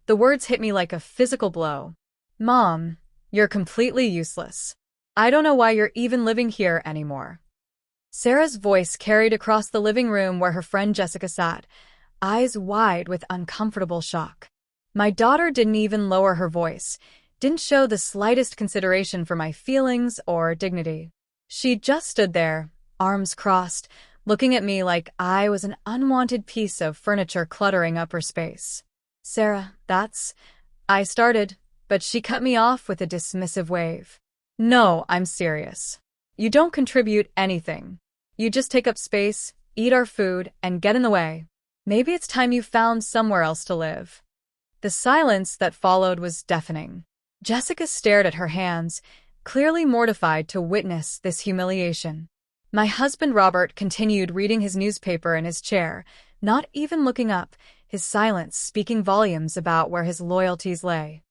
The words hit me like a physical blow. Mom, you're completely useless. I don't know why you're even living here anymore. Sarah's voice carried across the living room where her friend Jessica sat, eyes wide with uncomfortable shock. My daughter didn't even lower her voice, didn't show the slightest consideration for my feelings or dignity. She just stood there, arms crossed, looking at me like I was an unwanted piece of furniture cluttering up her space. Sarah, I started, but she cut me off with a dismissive wave. No, I'm serious. You don't contribute anything. You just take up space, eat our food, and get in the way. Maybe it's time you found somewhere else to live. The silence that followed was deafening. Jessica stared at her hands, clearly mortified to witness this humiliation. My husband Robert continued reading his newspaper in his chair, not even looking up, his silence speaking volumes about where his loyalties lay.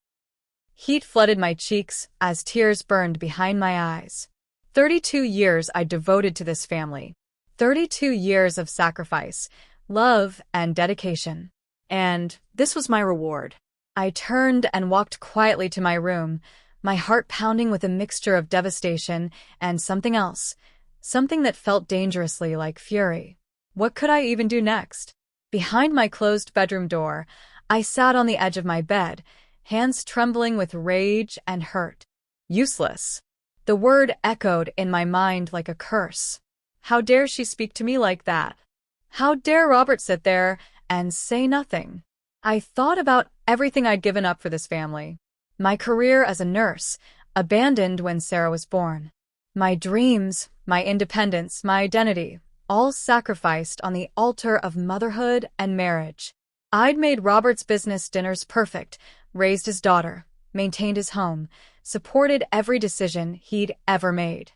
Heat flooded my cheeks as tears burned behind my eyes. 32 years I devoted to this family. 32 years of sacrifice, love, and dedication. And this was my reward. I turned and walked quietly to my room, my heart pounding with a mixture of devastation and something else, something that felt dangerously like fury. What could I even do next? Behind my closed bedroom door, I sat on the edge of my bed, hands trembling with rage and hurt. Useless. The word echoed in my mind like a curse. How dare she speak to me like that? How dare Robert sit there and say nothing? I thought about everything I'd given up for this family. My career as a nurse, abandoned when Sarah was born. My dreams, my independence, my identity, all sacrificed on the altar of motherhood and marriage. I'd made Robert's business dinners perfect, raised his daughter, maintained his home, supported every decision he'd ever made.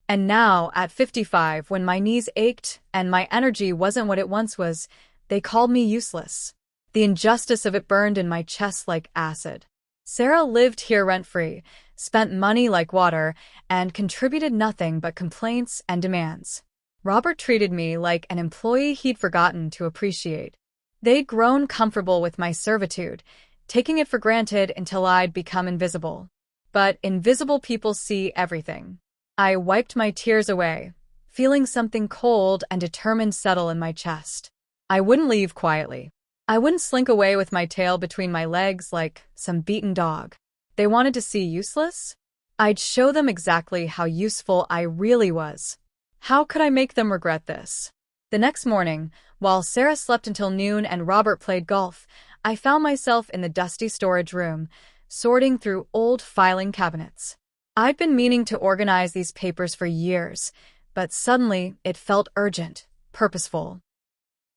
And now, at 55, when my knees ached and my energy wasn't what it once was, they called me useless. The injustice of it burned in my chest like acid. Sarah lived here rent-free, spent money like water, and contributed nothing but complaints and demands. Robert treated me like an employee he'd forgotten to appreciate. They'd grown comfortable with my servitude, taking it for granted until I'd become invisible. But invisible people see everything. I wiped my tears away, feeling something cold and determined settle in my chest. I wouldn't leave quietly. I wouldn't slink away with my tail between my legs like some beaten dog. They wanted to see useless? I'd show them exactly how useful I really was. How could I make them regret this? The next morning, while Sarah slept until noon and Robert played golf, I found myself in the dusty storage room, sorting through old filing cabinets. I'd been meaning to organize these papers for years, but suddenly it felt urgent, purposeful.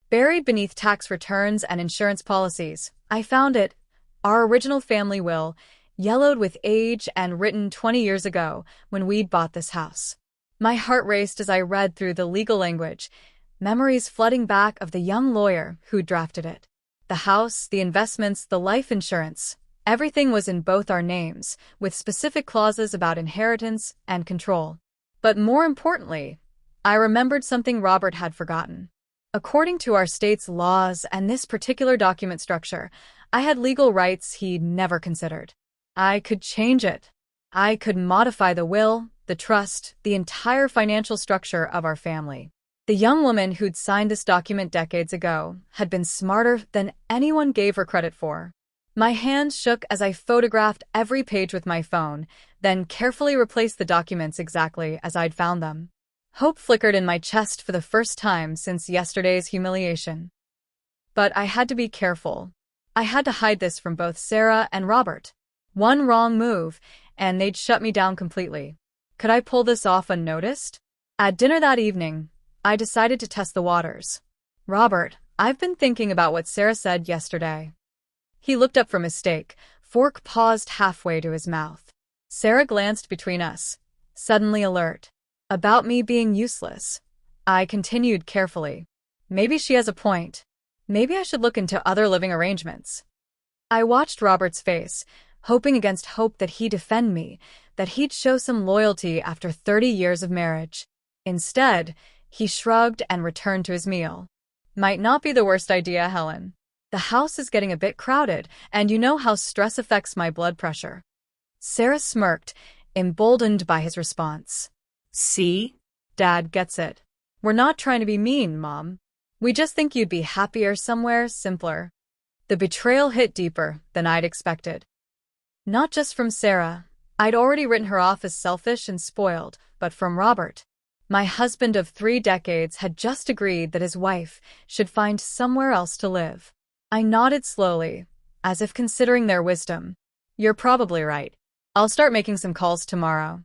Buried beneath tax returns and insurance policies, I found it, our original family will, yellowed with age and written 20 years ago when we'd bought this house. My heart raced as I read through the legal language, memories flooding back of the young lawyer who drafted it. The house, the investments, the life insurance, everything was in both our names, with specific clauses about inheritance and control. But more importantly, I remembered something Robert had forgotten. According to our state's laws and this particular document structure, I had legal rights he'd never considered. I could change it. I could modify the will, the trust, the entire financial structure of our family. The young woman who'd signed this document decades ago had been smarter than anyone gave her credit for. My hands shook as I photographed every page with my phone, then carefully replaced the documents exactly as I'd found them. Hope flickered in my chest for the first time since yesterday's humiliation. But I had to be careful. I had to hide this from both Sarah and Robert. One wrong move, and they'd shut me down completely. Could I pull this off unnoticed? At dinner that evening, I decided to test the waters. Robert, I've been thinking about what Sarah said yesterday. He looked up from his steak, fork paused halfway to his mouth. Sarah glanced between us, suddenly alert. About me being useless. I continued carefully. Maybe she has a point. Maybe I should look into other living arrangements. I watched Robert's face, hoping against hope that he'd defend me, that he'd show some loyalty after 30 years of marriage. Instead, he shrugged and returned to his meal. Might not be the worst idea, Helen. The house is getting a bit crowded, and you know how stress affects my blood pressure. Sarah smirked, emboldened by his response. See? Dad gets it. We're not trying to be mean, Mom. We just think you'd be happier somewhere simpler. The betrayal hit deeper than I'd expected. Not just from Sarah. I'd already written her off as selfish and spoiled, but from Robert. My husband of 3 decades had just agreed that his wife should find somewhere else to live. I nodded slowly, as if considering their wisdom. You're probably right. I'll start making some calls tomorrow.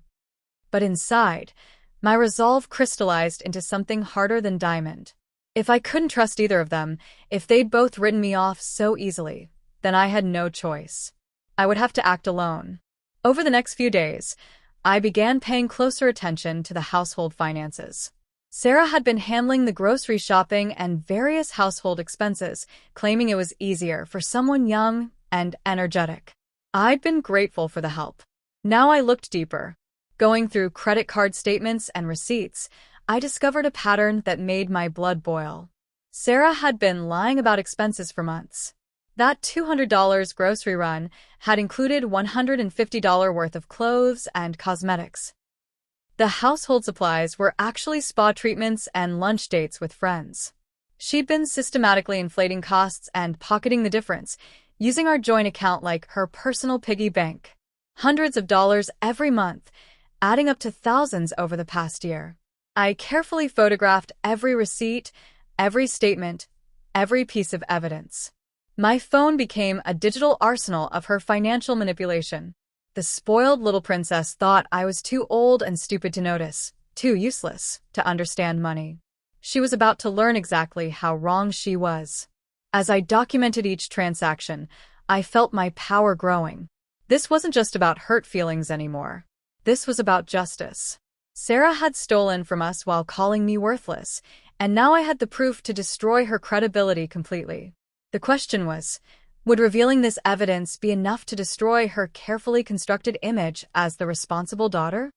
But inside, my resolve crystallized into something harder than diamond. If I couldn't trust either of them, if they'd both written me off so easily, then I had no choice. I would have to act alone. Over the next few days, I began paying closer attention to the household finances. Sarah had been handling the grocery shopping and various household expenses, claiming it was easier for someone young and energetic. I'd been grateful for the help. Now I looked deeper. Going through credit card statements and receipts, I discovered a pattern that made my blood boil. Sarah had been lying about expenses for months. That $200 grocery run had included $150 worth of clothes and cosmetics. The household supplies were actually spa treatments and lunch dates with friends. She'd been systematically inflating costs and pocketing the difference, using our joint account like her personal piggy bank. Hundreds of dollars every month, adding up to thousands over the past year. I carefully photographed every receipt, every statement, every piece of evidence. My phone became a digital arsenal of her financial manipulation. The spoiled little princess thought I was too old and stupid to notice, too useless to understand money. She was about to learn exactly how wrong she was. As I documented each transaction, I felt my power growing. This wasn't just about hurt feelings anymore. This was about justice. Sarah had stolen from us while calling me worthless, and now I had the proof to destroy her credibility completely. The question was, would revealing this evidence be enough to destroy her carefully constructed image as the responsible daughter?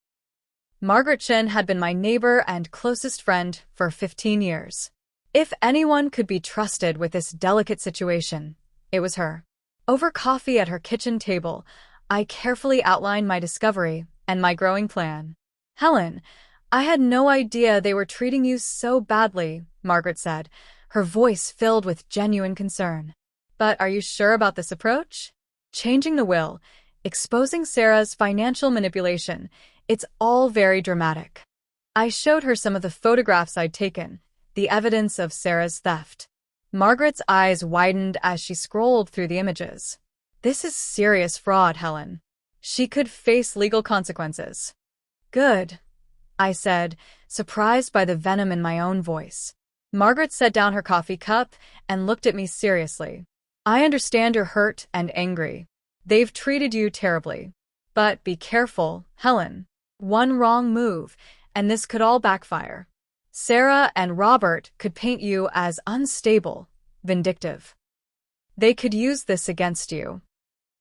Margaret Chin had been my neighbor and closest friend for 15 years. If anyone could be trusted with this delicate situation, it was her. Over coffee at her kitchen table, I carefully outlined my discovery and my growing plan. Helen, I had no idea they were treating you so badly, Margaret said, her voice filled with genuine concern. But are you sure about this approach? Changing the will, exposing Sarah's financial manipulation, it's all very dramatic. I showed her some of the photographs I'd taken, the evidence of Sarah's theft. Margaret's eyes widened as she scrolled through the images. This is serious fraud, Helen. She could face legal consequences. Good, I said, surprised by the venom in my own voice. Margaret set down her coffee cup and looked at me seriously. I understand you're hurt and angry. They've treated you terribly. But be careful, Helen. One wrong move, and this could all backfire. Sarah and Robert could paint you as unstable, vindictive. They could use this against you.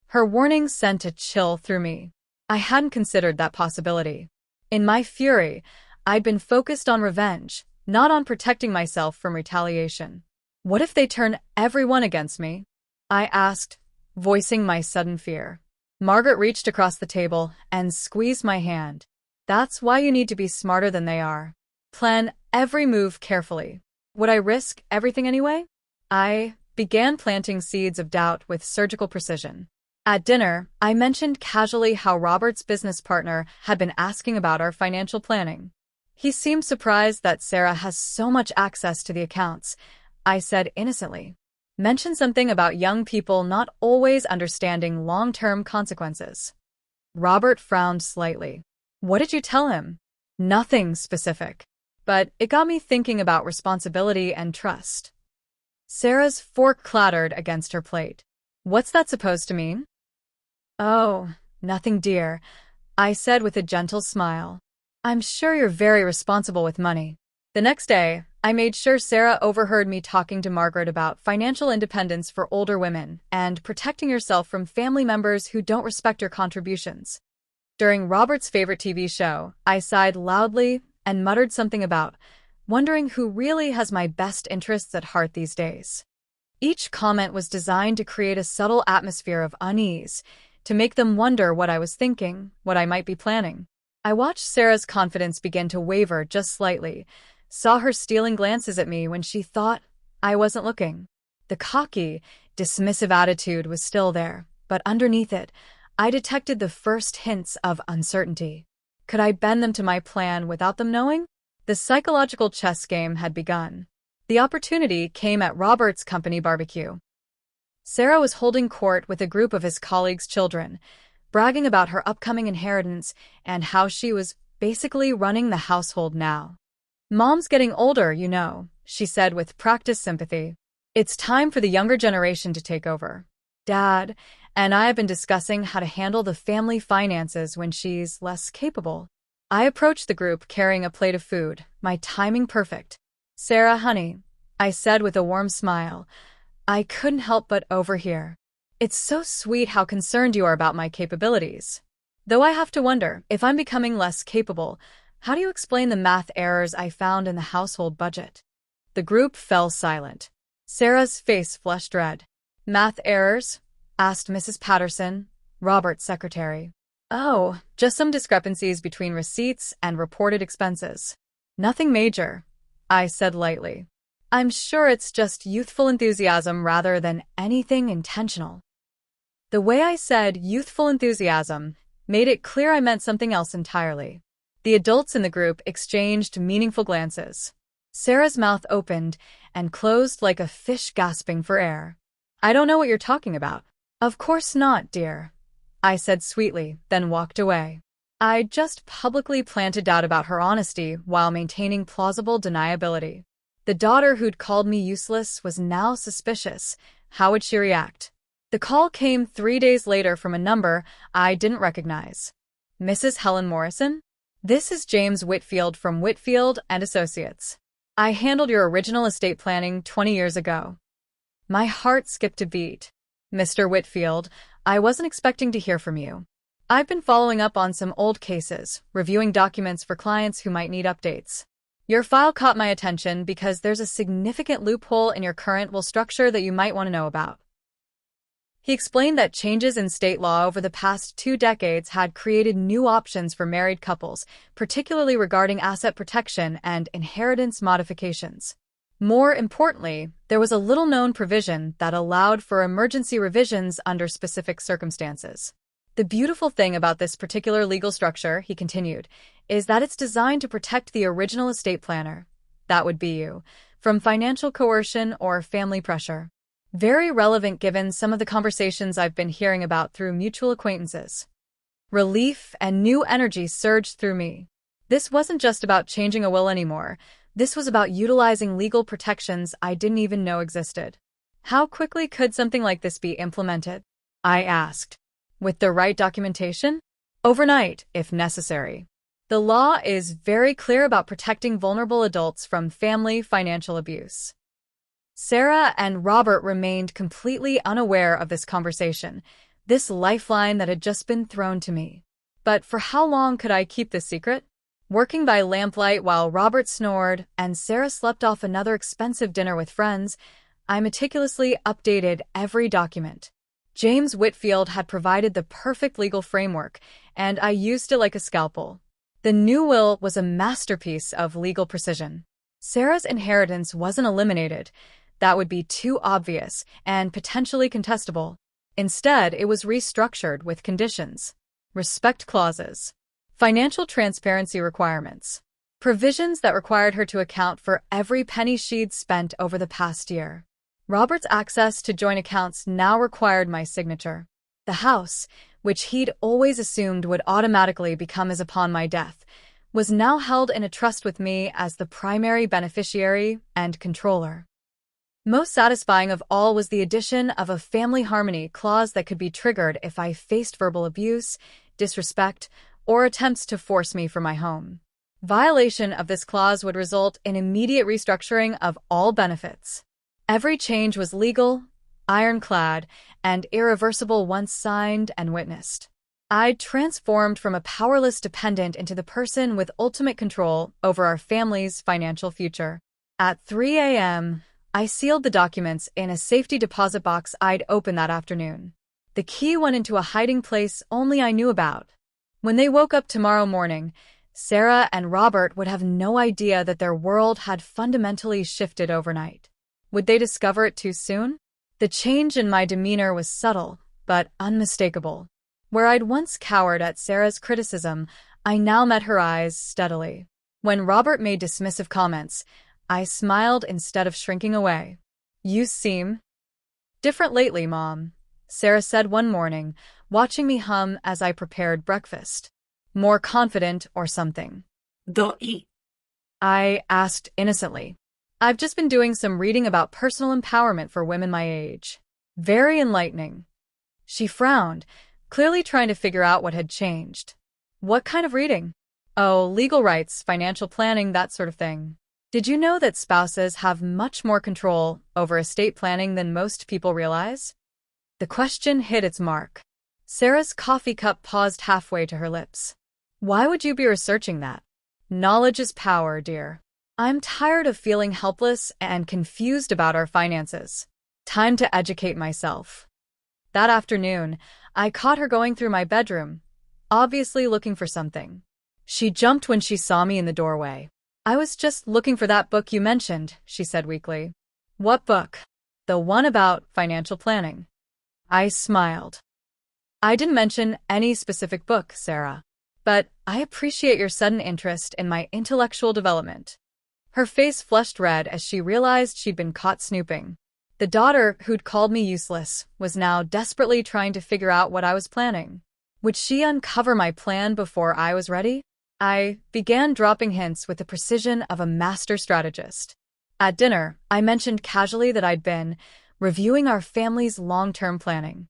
Her warning sent a chill through me. I hadn't considered that possibility. In my fury, I'd been focused on revenge, not on protecting myself from retaliation. What if they turn everyone against me? I asked, voicing my sudden fear. Margaret reached across the table and squeezed my hand. That's why you need to be smarter than they are. Plan every move carefully. Would I risk everything anyway? I began planting seeds of doubt with surgical precision. At dinner, I mentioned casually how Robert's business partner had been asking about our financial planning. He seemed surprised that Sarah has so much access to the accounts. I said innocently. Mention something about young people not always understanding long-term consequences. Robert frowned slightly. What did you tell him? Nothing specific. But it got me thinking about responsibility and trust. Sarah's fork clattered against her plate. What's that supposed to mean? Oh, nothing, dear, I said with a gentle smile. I'm sure you're very responsible with money. The next day, I made sure Sarah overheard me talking to Margaret about financial independence for older women and protecting yourself from family members who don't respect your contributions. During Robert's favorite TV show, I sighed loudly and muttered something about wondering who really has my best interests at heart these days. Each comment was designed to create a subtle atmosphere of unease, to make them wonder what I was thinking, what I might be planning. I watched Sarah's confidence begin to waver just slightly, saw her stealing glances at me when she thought I wasn't looking. The cocky, dismissive attitude was still there, but underneath it, I detected the first hints of uncertainty. Could I bend them to my plan without them knowing? The psychological chess game had begun. The opportunity came at Robert's company barbecue. Sarah was holding court with a group of his colleagues' children, bragging about her upcoming inheritance and how she was basically running the household now. "Mom's getting older, you know," she said with practiced sympathy. "It's time for the younger generation to take over. Dad and I have been discussing how to handle the family finances when she's less capable." I approached the group carrying a plate of food, my timing perfect. "Sarah, honey," I said with a warm smile, "I couldn't help but overhear. It's so sweet how concerned you are about my capabilities. Though I have to wonder, if I'm becoming less capable, how do you explain the math errors I found in the household budget?" The group fell silent. Sarah's face flushed red. "Math errors?" asked Mrs. Patterson, Robert's secretary. "Oh, just some discrepancies between receipts and reported expenses. Nothing major," I said lightly. "I'm sure it's just youthful enthusiasm rather than anything intentional." The way I said youthful enthusiasm made it clear I meant something else entirely. The adults in the group exchanged meaningful glances. Sarah's mouth opened and closed like a fish gasping for air. "I don't know what you're talking about." "Of course not, dear," I said sweetly, then walked away. I just publicly planted doubt about her honesty while maintaining plausible deniability. The daughter who'd called me useless was now suspicious. How would she react? The call came 3 days later from a number I didn't recognize. "Mrs. Helen Morrison? This is James Whitfield from Whitfield and Associates. I handled your original estate planning 20 years ago." My heart skipped a beat. "Mr. Whitfield, I wasn't expecting to hear from you. I've been following up on some old cases, reviewing documents for clients who might need updates. Your file caught my attention because there's a significant loophole in your current will structure that you might want to know about." He explained that changes in state law over the past 2 decades had created new options for married couples, particularly regarding asset protection and inheritance modifications. More importantly, there was a little-known provision that allowed for emergency revisions under specific circumstances. "The beautiful thing about this particular legal structure," he continued, "is that it's designed to protect the original estate planner, that would be you, from financial coercion or family pressure." Very relevant given some of the conversations I've been hearing about through mutual acquaintances. Relief and new energy surged through me. This wasn't just about changing a will anymore. This was about utilizing legal protections I didn't even know existed. "How quickly could something like this be implemented?" I asked. "With the right documentation?" "Overnight, if necessary. The law is very clear about protecting vulnerable adults from family financial abuse." Sarah and Robert remained completely unaware of this conversation, this lifeline that had just been thrown to me. But for how long could I keep this secret? Working by lamplight while Robert snored and Sarah slept off another expensive dinner with friends, I meticulously updated every document. James Whitfield had provided the perfect legal framework, and I used it like a scalpel. The new will was a masterpiece of legal precision. Sarah's inheritance wasn't eliminated. That would be too obvious and potentially contestable. Instead, it was restructured with conditions, respect clauses, financial transparency requirements, provisions that required her to account for every penny she'd spent over the past year. Robert's access to joint accounts now required my signature. The house, which he'd always assumed would automatically become as upon my death, was now held in a trust with me as the primary beneficiary and controller. Most satisfying of all was the addition of a family harmony clause that could be triggered if I faced verbal abuse, disrespect, or attempts to force me from my home. Violation of this clause would result in immediate restructuring of all benefits. Every change was legal, ironclad, and irreversible once signed and witnessed. I'd transformed from a powerless dependent into the person with ultimate control over our family's financial future. At 3 a.m., I sealed the documents in a safety deposit box I'd opened that afternoon. The key went into a hiding place only I knew about. When they woke up tomorrow morning, Sarah and Robert would have no idea that their world had fundamentally shifted overnight. Would they discover it too soon? The change in my demeanor was subtle, but unmistakable. Where I'd once cowered at Sarah's criticism, I now met her eyes steadily. When Robert made dismissive comments, I smiled instead of shrinking away. "You seem different lately, Mom," Sarah said one morning, watching me hum as I prepared breakfast. "More confident or something?" Don't eat. I asked innocently. "I've just been doing some reading about personal empowerment for women my age. Very enlightening." She frowned, clearly trying to figure out what had changed. "What kind of reading?" "Oh, legal rights, financial planning, that sort of thing. Did you know that spouses have much more control over estate planning than most people realize?" The question hit its mark. Sarah's coffee cup paused halfway to her lips. "Why would you be researching that?" "Knowledge is power, dear. I'm tired of feeling helpless and confused about our finances. Time to educate myself." That afternoon, I caught her going through my bedroom, obviously looking for something. She jumped when she saw me in the doorway. "I was just looking for that book you mentioned," she said weakly. "What book?" "The one about financial planning." I smiled. "I didn't mention any specific book, Sarah, but I appreciate your sudden interest in my intellectual development." Her face flushed red as she realized she'd been caught snooping. The daughter who'd called me useless was now desperately trying to figure out what I was planning. Would she uncover my plan before I was ready? I began dropping hints with the precision of a master strategist. At dinner, I mentioned casually that I'd been reviewing our family's long-term planning.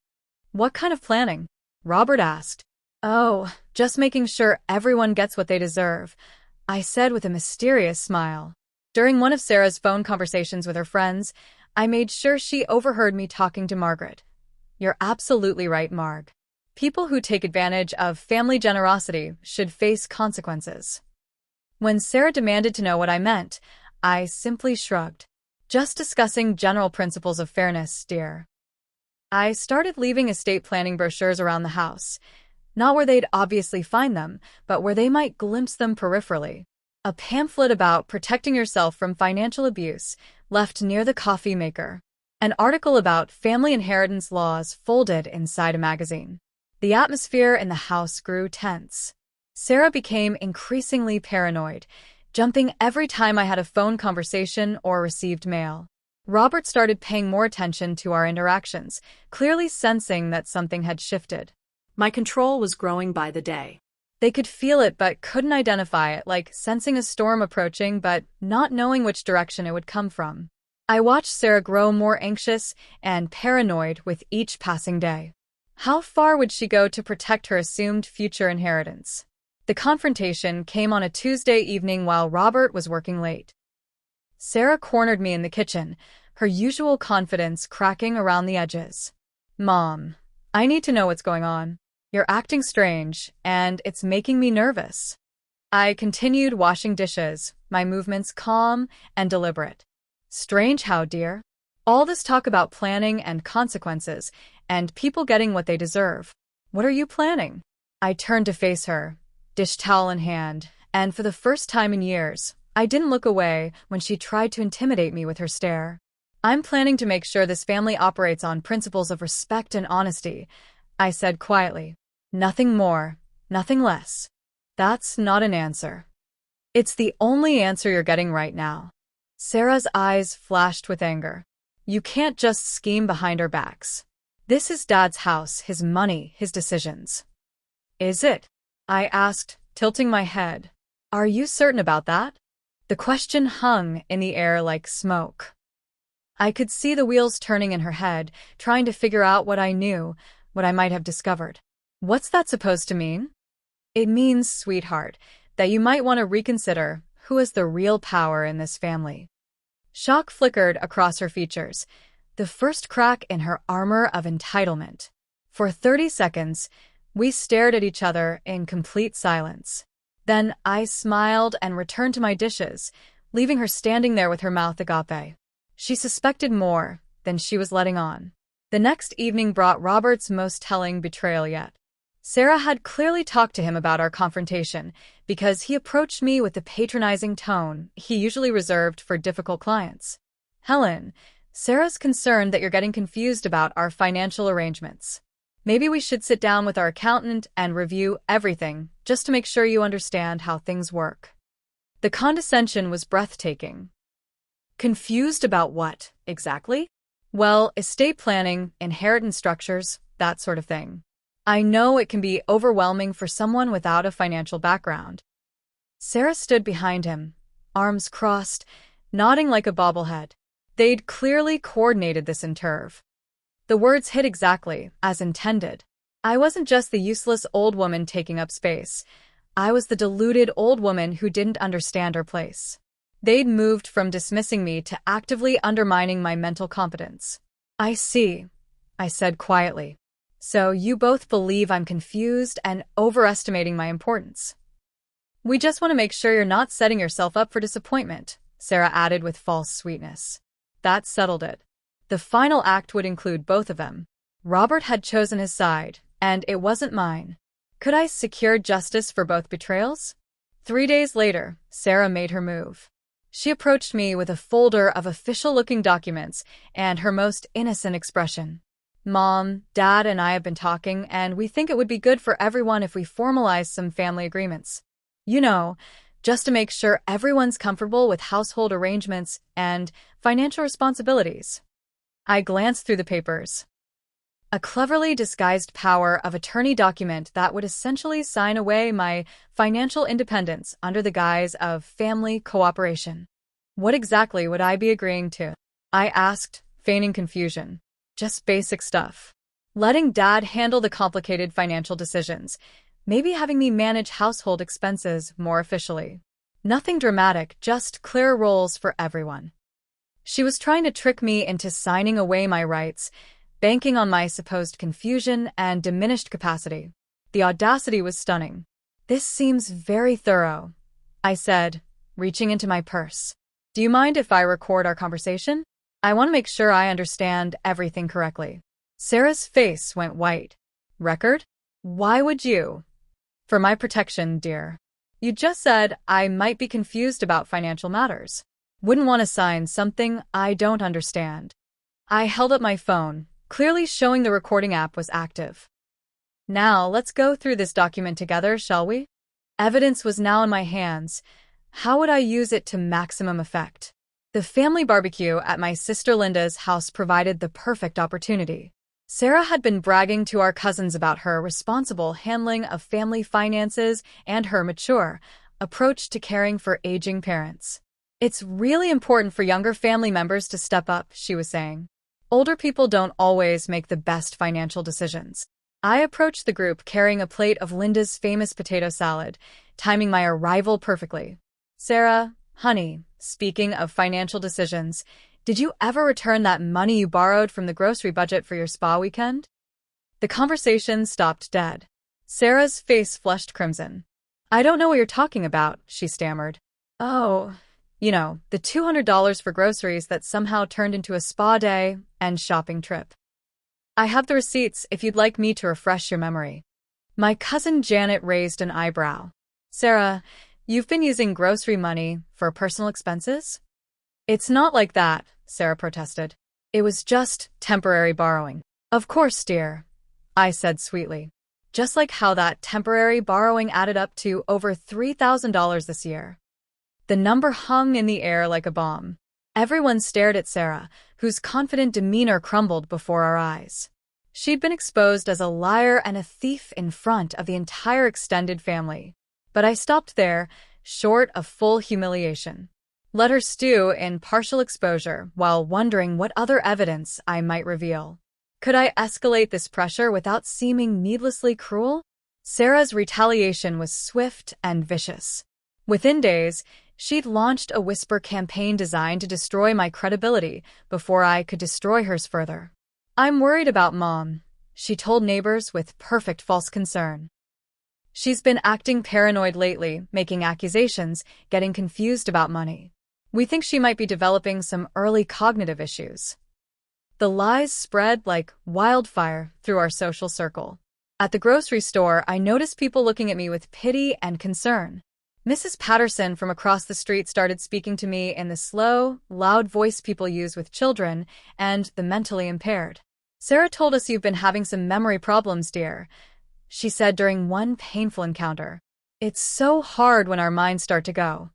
"What kind of planning?" Robert asked. "Oh, just making sure everyone gets what they deserve," I said with a mysterious smile. During one of Sarah's phone conversations with her friends, I made sure she overheard me talking to Margaret. "You're absolutely right, Marg. People who take advantage of family generosity should face consequences." When Sarah demanded to know what I meant, I simply shrugged. "Just discussing general principles of fairness, dear." I started leaving estate planning brochures around the house, not where they'd obviously find them, but where they might glimpse them peripherally. A pamphlet about protecting yourself from financial abuse left near the coffee maker. An article about family inheritance laws folded inside a magazine. The atmosphere in the house grew tense. Sarah became increasingly paranoid, jumping every time I had a phone conversation or received mail. Robert started paying more attention to our interactions, clearly sensing that something had shifted. My control was growing by the day. They could feel it but couldn't identify it, like sensing a storm approaching but not knowing which direction it would come from. I watched Sarah grow more anxious and paranoid with each passing day. How far would she go to protect her assumed future inheritance? The confrontation came on a Tuesday evening while Robert was working late. Sarah cornered me in the kitchen, her usual confidence cracking around the edges. "Mom, I need to know what's going on. You're acting strange, and it's making me nervous." I continued washing dishes, my movements calm and deliberate. "Strange how, dear? All this talk about planning and consequences, and people getting what they deserve. What are you planning?" I turned to face her, dish towel in hand, and for the first time in years, I didn't look away when she tried to intimidate me with her stare. "I'm planning to make sure this family operates on principles of respect and honesty," I said quietly. "Nothing more, nothing less." "That's not an answer." "It's the only answer you're getting right now." Sarah's eyes flashed with anger. "You can't just scheme behind our backs. This is Dad's house, his money, his decisions." "Is it?" I asked, tilting my head. "Are you certain about that?" The question hung in the air like smoke. I could see the wheels turning in her head, trying to figure out what I knew, what I might have discovered. "What's that supposed to mean?" "It means, sweetheart, that you might want to reconsider who has the real power in this family." Shock flickered across her features, the first crack in her armor of entitlement. For 30 seconds, we stared at each other in complete silence. Then I smiled and returned to my dishes, leaving her standing there with her mouth agape. She suspected more than she was letting on. The next evening brought Robert's most telling betrayal yet. Sarah had clearly talked to him about our confrontation because he approached me with the patronizing tone he usually reserved for difficult clients. Helen, Sarah's concerned that you're getting confused about our financial arrangements. Maybe we should sit down with our accountant and review everything just to make sure you understand how things work. The condescension was breathtaking. Confused about what, exactly? Well, estate planning, inheritance structures, that sort of thing. I know it can be overwhelming for someone without a financial background. Sarah stood behind him, arms crossed, nodding like a bobblehead. They'd clearly coordinated this interv. The words hit exactly as intended. I wasn't just the useless old woman taking up space. I was the deluded old woman who didn't understand her place. They'd moved from dismissing me to actively undermining my mental competence. I see, I said quietly. So you both believe I'm confused and overestimating my importance. We just want to make sure you're not setting yourself up for disappointment, Sarah added with false sweetness. That settled it. The final act would include both of them. Robert had chosen his side, and it wasn't mine. Could I secure justice for both betrayals? 3 days later, Sarah made her move. She approached me with a folder of official-looking documents and her most innocent expression. Mom, Dad, and I have been talking, and we think it would be good for everyone if we formalize some family agreements. You know, just to make sure everyone's comfortable with household arrangements and financial responsibilities. I glanced through the papers. A cleverly disguised power of attorney document that would essentially sign away my financial independence under the guise of family cooperation. What exactly would I be agreeing to? I asked, feigning confusion. Just basic stuff. Letting Dad handle the complicated financial decisions. Maybe having me manage household expenses more officially. Nothing dramatic, just clear roles for everyone. She was trying to trick me into signing away my rights, banking on my supposed confusion and diminished capacity. The audacity was stunning. This seems very thorough, I said, reaching into my purse. Do you mind if I record our conversation? I want to make sure I understand everything correctly. Sarah's face went white. Record? Why would you? For my protection, dear. You just said I might be confused about financial matters. Wouldn't want to sign something I don't understand. I held up my phone, clearly showing the recording app was active. Now, let's go through this document together, shall we? Evidence was now in my hands. How would I use it to maximum effect? The family barbecue at my sister Linda's house provided the perfect opportunity. Sarah had been bragging to our cousins about her responsible handling of family finances and her mature approach to caring for aging parents. It's really important for younger family members to step up, she was saying. Older people don't always make the best financial decisions. I approached the group carrying a plate of Linda's famous potato salad, timing my arrival perfectly. Sarah, honey, speaking of financial decisions, did you ever return that money you borrowed from the grocery budget for your spa weekend? The conversation stopped dead. Sarah's face flushed crimson. I don't know what you're talking about, she stammered. Oh, you know, the $200 for groceries that somehow turned into a spa day and shopping trip. I have the receipts if you'd like me to refresh your memory. My cousin Janet raised an eyebrow. Sarah, you've been using grocery money for personal expenses? It's not like that, Sarah protested. It was just temporary borrowing. Of course, dear, I said sweetly. Just like how that temporary borrowing added up to over $3,000 this year. The number hung in the air like a bomb. Everyone stared at Sarah, whose confident demeanor crumbled before our eyes. She'd been exposed as a liar and a thief in front of the entire extended family. But I stopped there, short of full humiliation. Let her stew in partial exposure while wondering what other evidence I might reveal. Could I escalate this pressure without seeming needlessly cruel? Sarah's retaliation was swift and vicious. Within days, she'd launched a whisper campaign designed to destroy my credibility before I could destroy hers further. I'm worried about Mom, she told neighbors with perfect false concern. She's been acting paranoid lately, making accusations, getting confused about money. We think she might be developing some early cognitive issues. The lies spread like wildfire through our social circle. At the grocery store, I noticed people looking at me with pity and concern. Mrs. Patterson from across the street started speaking to me in the slow, loud voice people use with children and the mentally impaired. Sarah told us you've been having some memory problems, dear, she said during one painful encounter. It's so hard when our minds start to go.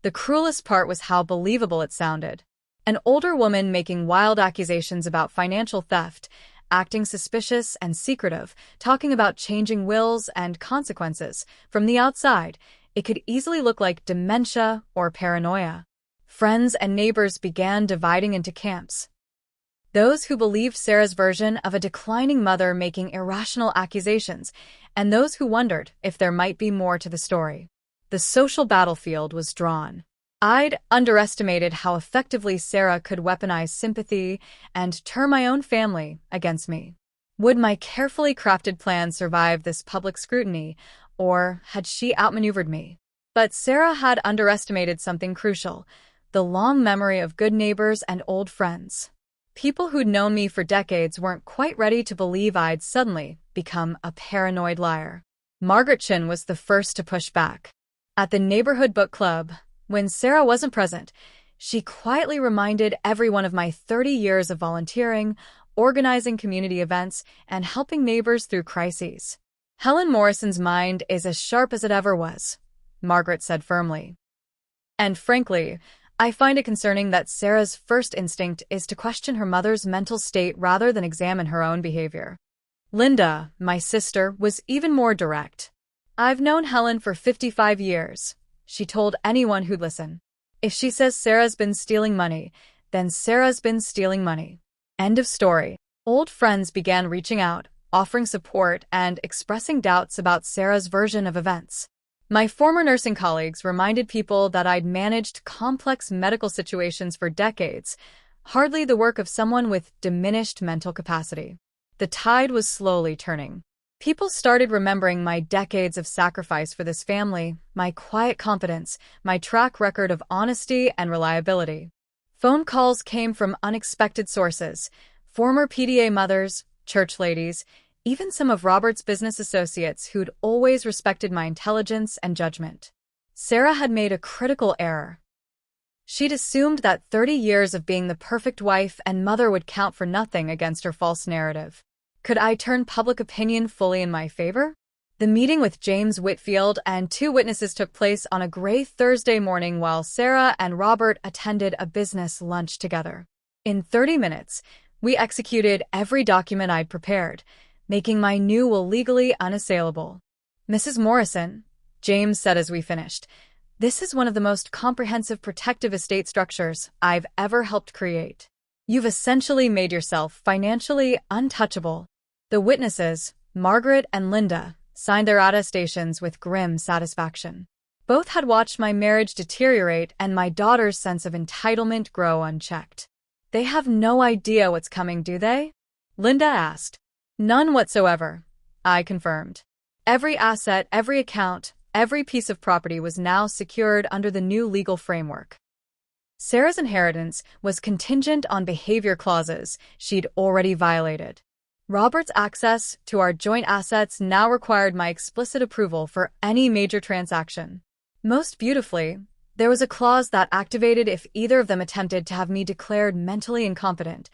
The cruelest part was how believable it sounded. An older woman making wild accusations about financial theft, acting suspicious and secretive, talking about changing wills and consequences. From the outside, it could easily look like dementia or paranoia. Friends and neighbors began dividing into camps. Those who believed Sarah's version of a declining mother making irrational accusations, and those who wondered if there might be more to the story. The social battlefield was drawn. I'd underestimated how effectively Sarah could weaponize sympathy and turn my own family against me. Would my carefully crafted plan survive this public scrutiny, or had she outmaneuvered me? But Sarah had underestimated something crucial: the long memory of good neighbors and old friends. People who'd known me for decades weren't quite ready to believe I'd suddenly become a paranoid liar. Margaret Chin was the first to push back. At the neighborhood book club, when Sarah wasn't present, she quietly reminded everyone of my 30 years of volunteering, organizing community events, and helping neighbors through crises. Helen Morrison's mind is as sharp as it ever was, Margaret said firmly. And frankly, I find it concerning that Sarah's first instinct is to question her mother's mental state rather than examine her own behavior. Linda, my sister, was even more direct. I've known Helen for 55 years, she told anyone who'd listen. If she says Sarah's been stealing money, then Sarah's been stealing money. End of story. Old friends began reaching out, offering support and expressing doubts about Sarah's version of events. My former nursing colleagues reminded people that I'd managed complex medical situations for decades, hardly the work of someone with diminished mental capacity. The tide was slowly turning. People started remembering my decades of sacrifice for this family, my quiet competence, my track record of honesty and reliability. Phone calls came from unexpected sources: former PDA mothers, church ladies, even some of Robert's business associates who'd always respected my intelligence and judgment. Sarah had made a critical error. She'd assumed that 30 years of being the perfect wife and mother would count for nothing against her false narrative. Could I turn public opinion fully in my favor? The meeting with James Whitfield and 2 witnesses took place on a gray Thursday morning while Sarah and Robert attended a business lunch together. In 30 minutes, we executed every document I'd prepared, making my new will legally unassailable. Mrs. Morrison, James said as we finished, this is one of the most comprehensive protective estate structures I've ever helped create. You've essentially made yourself financially untouchable. The witnesses, Margaret and Linda, signed their attestations with grim satisfaction. Both had watched my marriage deteriorate and my daughter's sense of entitlement grow unchecked. They have no idea what's coming, do they? Linda asked. None whatsoever, I confirmed. Every asset, every account, every piece of property was now secured under the new legal framework. Sarah's inheritance was contingent on behavior clauses she'd already violated. Robert's access to our joint assets now required my explicit approval for any major transaction. Most beautifully, there was a clause that activated if either of them attempted to have me declared mentally incompetent.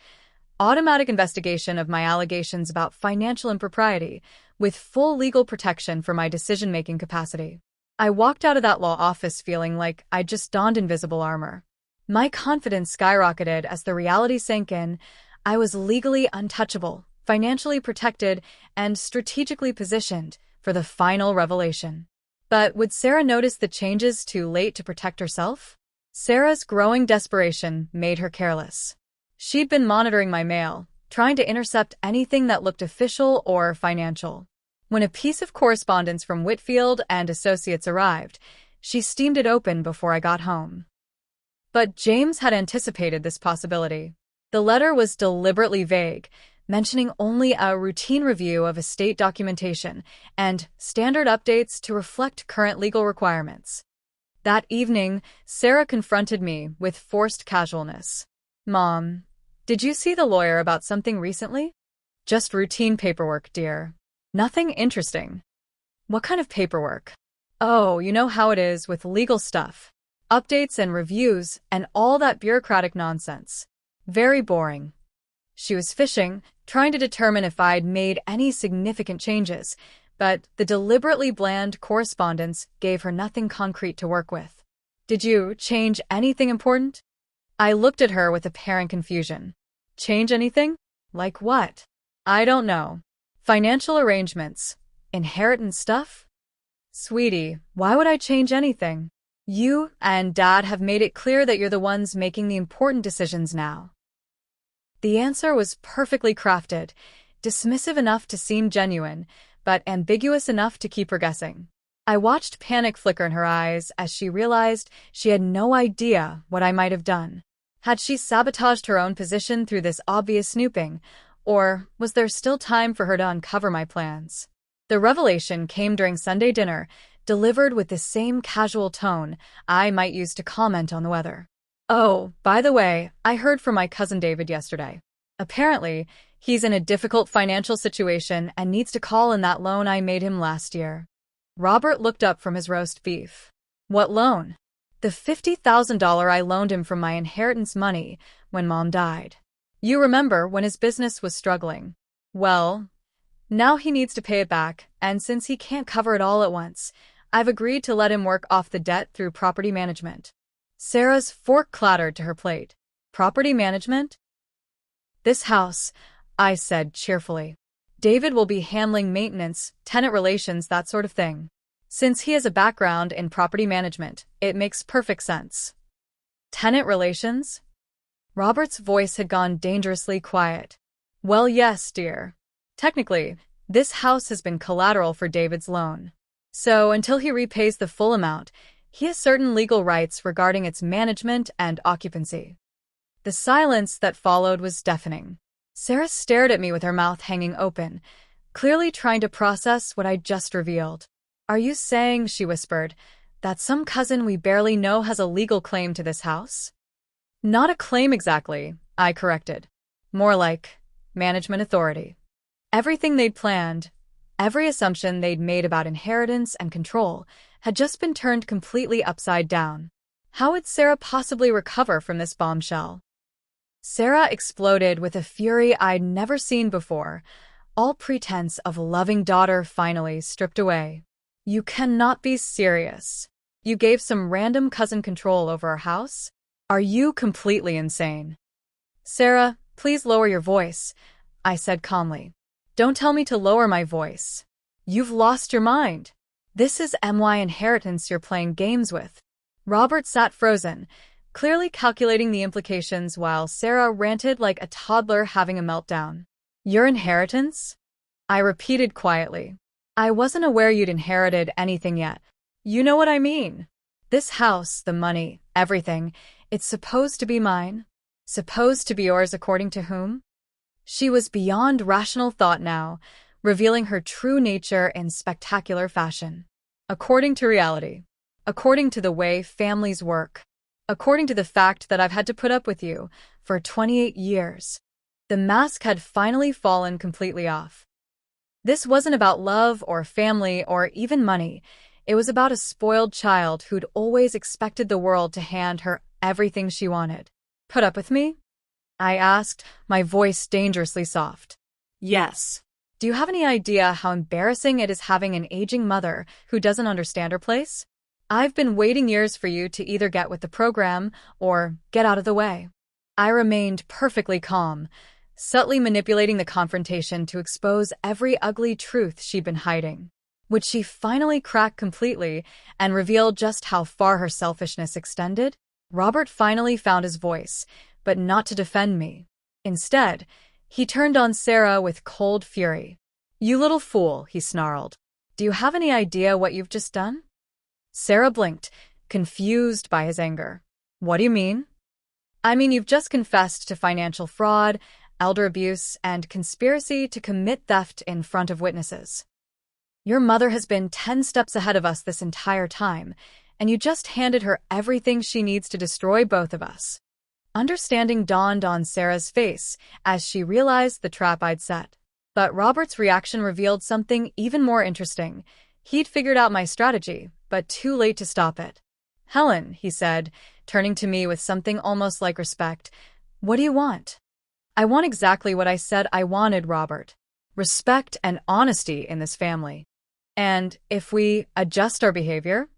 Automatic investigation of my allegations about financial impropriety, with full legal protection for my decision-making capacity. I walked out of that law office feeling like I'd just donned invisible armor. My confidence skyrocketed as the reality sank in. I was legally untouchable, financially protected, and strategically positioned for the final revelation. But would Sarah notice the changes too late to protect herself? Sarah's growing desperation made her careless. She'd been monitoring my mail, trying to intercept anything that looked official or financial. When a piece of correspondence from Whitfield and Associates arrived, she steamed it open before I got home. But James had anticipated this possibility. The letter was deliberately vague, mentioning only a routine review of estate documentation and standard updates to reflect current legal requirements. That evening, Sarah confronted me with forced casualness. Mom, did you see the lawyer about something recently? Just routine paperwork, dear. Nothing interesting. What kind of paperwork? Oh, you know how it is with legal stuff. Updates and reviews and all that bureaucratic nonsense. Very boring. She was fishing, trying to determine if I'd made any significant changes, but the deliberately bland correspondence gave her nothing concrete to work with. Did you change anything important? I looked at her with apparent confusion. Change anything? Like what? I don't know. Financial arrangements. Inheritance stuff? Sweetie, why would I change anything? You and Dad have made it clear that you're the ones making the important decisions now. The answer was perfectly crafted, dismissive enough to seem genuine, but ambiguous enough to keep her guessing. I watched panic flicker in her eyes as she realized she had no idea what I might have done. Had she sabotaged her own position through this obvious snooping, or was there still time for her to uncover my plans? The revelation came during Sunday dinner, delivered with the same casual tone I might use to comment on the weather. Oh, by the way, I heard from my cousin David yesterday. Apparently, he's in a difficult financial situation and needs to call in that loan I made him last year. Robert looked up from his roast beef. What loan? The $50,000 I loaned him from my inheritance money when Mom died. You remember when his business was struggling. Well, now he needs to pay it back, and since he can't cover it all at once, I've agreed to let him work off the debt through property management. Sarah's fork clattered to her plate. Property management? This house, I said cheerfully. David will be handling maintenance, tenant relations, that sort of thing. Since he has a background in property management, it makes perfect sense. Tenant relations? Robert's voice had gone dangerously quiet. Well, yes, dear. Technically, this house has been collateral for David's loan. So until he repays the full amount, he has certain legal rights regarding its management and occupancy. The silence that followed was deafening. Sarah stared at me with her mouth hanging open, clearly trying to process what I'd just revealed. Are you saying, she whispered, that some cousin we barely know has a legal claim to this house? Not a claim exactly, I corrected. More like management authority. Everything they'd planned, every assumption they'd made about inheritance and control, had just been turned completely upside down. How would Sarah possibly recover from this bombshell? Sarah exploded with a fury I'd never seen before, all pretense of loving daughter finally stripped away. You cannot be serious. You gave some random cousin control over our house? Are you completely insane? Sarah, please lower your voice, I said calmly. Don't tell me to lower my voice. You've lost your mind. This is my inheritance you're playing games with. Robert sat frozen, clearly calculating the implications while Sarah ranted like a toddler having a meltdown. Your inheritance? I repeated quietly. I wasn't aware you'd inherited anything yet. You know what I mean. This house, the money, everything, it's supposed to be mine. Supposed to be yours according to whom? She was beyond rational thought now, revealing her true nature in spectacular fashion. According to reality. According to the way families work. According to the fact that I've had to put up with you for 28 years. The mask had finally fallen completely off. This wasn't about love or family or even money. It was about a spoiled child who'd always expected the world to hand her everything she wanted. Put up with me? I asked, my voice dangerously soft. Yes. Do you have any idea how embarrassing it is having an aging mother who doesn't understand her place? I've been waiting years for you to either get with the program or get out of the way. I remained perfectly calm, subtly manipulating the confrontation to expose every ugly truth she'd been hiding. Would she finally crack completely and reveal just how far her selfishness extended? Robert finally found his voice, but not to defend me. Instead, he turned on Sarah with cold fury. You little fool, he snarled. Do you have any idea what you've just done? Sarah blinked, confused by his anger. What do you mean? I mean, you've just confessed to financial fraud, elder abuse, and conspiracy to commit theft in front of witnesses. Your mother has been 10 steps ahead of us this entire time, and you just handed her everything she needs to destroy both of us. Understanding dawned on Sarah's face as she realized the trap I'd set. But Robert's reaction revealed something even more interesting. He'd figured out my strategy, but too late to stop it. "Helen," he said, turning to me with something almost like respect, "what do you want?" "I want exactly what I said I wanted, Robert. Respect and honesty in this family. And if we adjust our behavior?"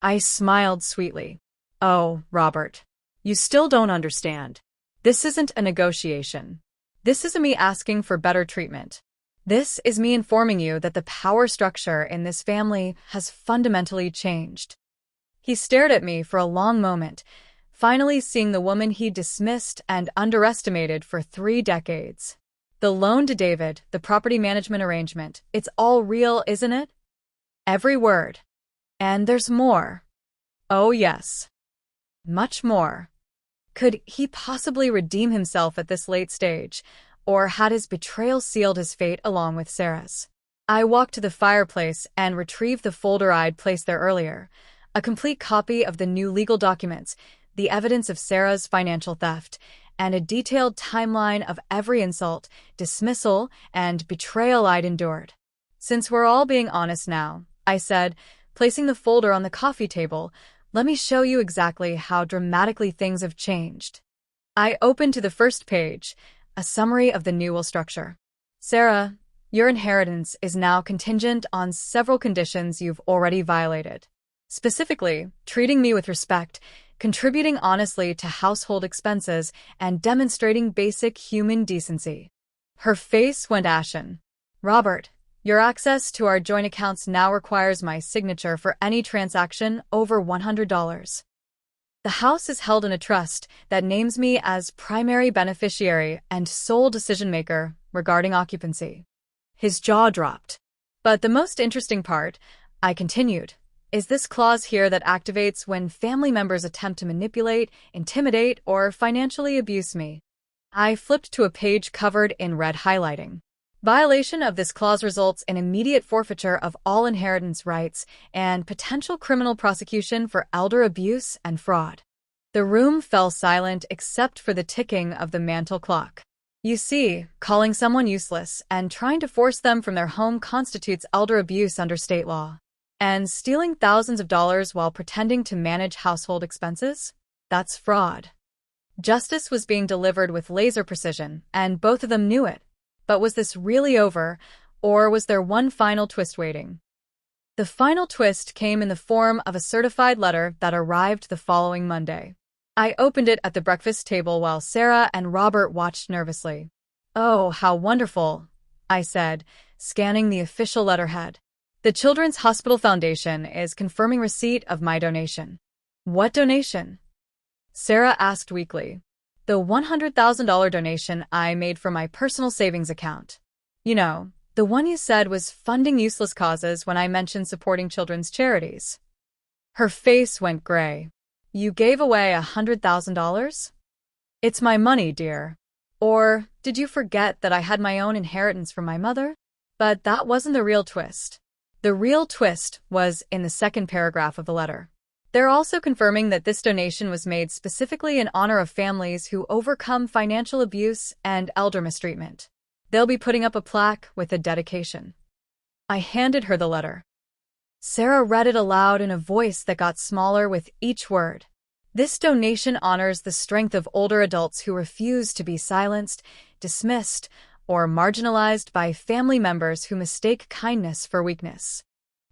I smiled sweetly. "Oh, Robert, you still don't understand. This isn't a negotiation. This isn't me asking for better treatment. This is me informing you that the power structure in this family has fundamentally changed." He stared at me for a long moment, finally seeing the woman he dismissed and underestimated for 3 decades. "The loan to David, the property management arrangement, it's all real, isn't it?" "Every word. And there's more." "Oh, yes. Much more." Could he possibly redeem himself at this late stage, or had his betrayal sealed his fate along with Sarah's? I walked to the fireplace and retrieved the folder I'd placed there earlier, a complete copy of the new legal documents, the evidence of Sarah's financial theft, and a detailed timeline of every insult, dismissal, and betrayal I'd endured. "Since we're all being honest now," I said, placing the folder on the coffee table, "let me show you exactly how dramatically things have changed." I opened to the first page, a summary of the new will structure. "Sarah, your inheritance is now contingent on several conditions you've already violated. Specifically, treating me with respect, contributing honestly to household expenses, and demonstrating basic human decency." Her face went ashen. "Robert, your access to our joint accounts now requires my signature for any transaction over $100. The house is held in a trust that names me as primary beneficiary and sole decision-maker regarding occupancy." His jaw dropped. "But the most interesting part," I continued, "is this clause here that activates when family members attempt to manipulate, intimidate, or financially abuse me." I flipped to a page covered in red highlighting. "Violation of this clause results in immediate forfeiture of all inheritance rights and potential criminal prosecution for elder abuse and fraud." The room fell silent except for the ticking of the mantel clock. You see, calling someone useless and trying to force them from their home constitutes elder abuse under state law. And stealing thousands of dollars while pretending to manage household expenses? That's fraud. Justice was being delivered with laser precision, and both of them knew it. But was this really over, or was there one final twist waiting? The final twist came in the form of a certified letter that arrived the following Monday. I opened it at the breakfast table while Sarah and Robert watched nervously. "Oh, how wonderful," I said, scanning the official letterhead. "The Children's Hospital Foundation is confirming receipt of my donation." "What donation?" Sarah asked weakly. "The $100,000 donation I made from my personal savings account. You know, the one you said was funding useless causes when I mentioned supporting children's charities." Her face went gray. "You gave away $100,000? It's my money, dear. Or did you forget that I had my own inheritance from my mother?" But that wasn't the real twist. The real twist was in the second paragraph of the letter. They're also confirming that this donation was made specifically in honor of families who overcome financial abuse and elder mistreatment. They'll be putting up a plaque with a dedication. I handed her the letter. Sarah read it aloud in a voice that got smaller with each word. "This donation honors the strength of older adults who refuse to be silenced, dismissed, or marginalized by family members who mistake kindness for weakness."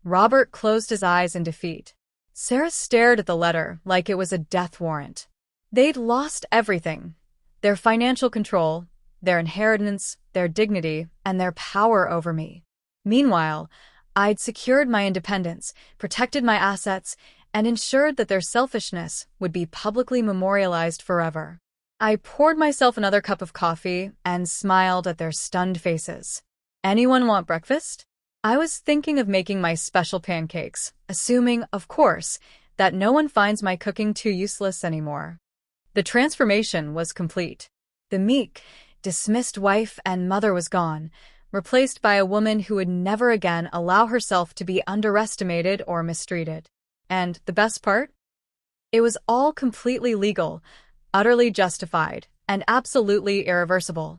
Robert closed his eyes in defeat. Sarah stared at the letter like it was a death warrant. They'd lost everything: their financial control, their inheritance, their dignity, and their power over me. Meanwhile, I'd secured my independence, protected my assets, and ensured that their selfishness would be publicly memorialized forever. I poured myself another cup of coffee and smiled at their stunned faces. "Anyone want breakfast?" I was thinking of making my special pancakes, assuming, of course, that no one finds my cooking too useless anymore. The transformation was complete. The meek, dismissed wife and mother was gone, replaced by a woman who would never again allow herself to be underestimated or mistreated. And the best part? It was all completely legal, utterly justified, and absolutely irreversible.